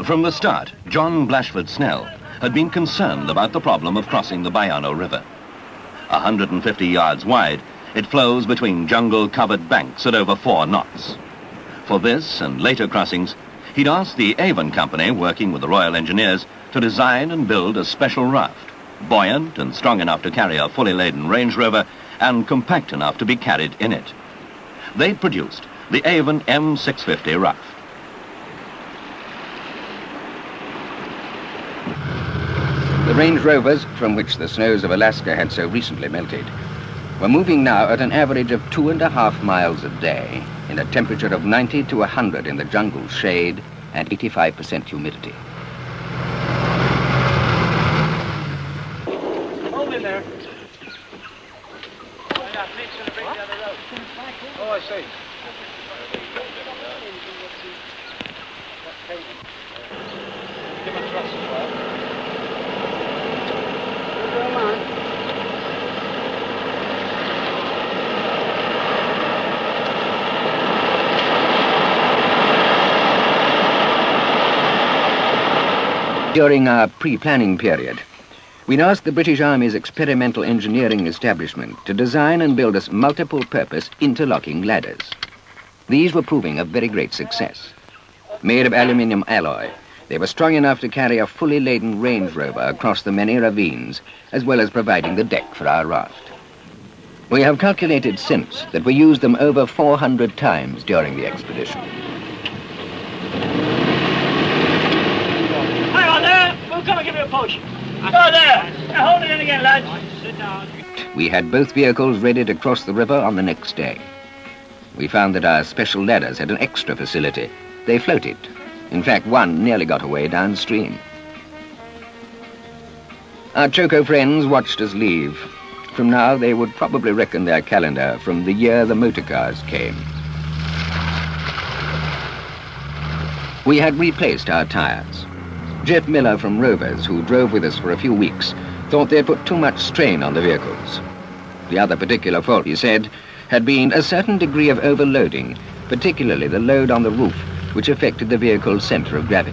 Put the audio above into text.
From the start, John Blashford Snell had been concerned about the problem of crossing the Bayano River. 150 yards wide, it flows between jungle-covered banks at over 4 knots. For this and later crossings, he'd asked the Avon Company, working with the Royal Engineers, to design and build a special raft, buoyant and strong enough to carry a fully laden Range Rover and compact enough to be carried in it. They'd produced the Avon M650 raft. The Range Rovers, from which the snows of Alaska had so recently melted, were moving now at an average of 2.5 miles a day in a temperature of 90 to 100 in the jungle shade and 85% humidity. Hold in there. Oh, I see. Give him a thrust as well. During our pre-planning period, we'd asked the British Army's experimental engineering establishment to design and build us multiple-purpose interlocking ladders. These were proving a very great success. Made of aluminium alloy, they were strong enough to carry a fully laden Range Rover across the many ravines, as well as providing the deck for our raft. We have calculated since that we used them over 400 times during the expedition. Hang on there! We'll come and give you a push. Oh, there! Now hold it in again, lads. Sit down. We had both vehicles ready to cross the river on the next day. We found that our special ladders had an extra facility. They floated. In fact, one nearly got away downstream. Our Choco friends watched us leave. From now, they would probably reckon their calendar from the year the motor cars came. We had replaced our tires. Jeff Miller from Rovers, who drove with us for a few weeks, thought they'd put too much strain on the vehicles. The other particular fault, he said, had been a certain degree of overloading, particularly the load on the roof, which affected the vehicle's center of gravity.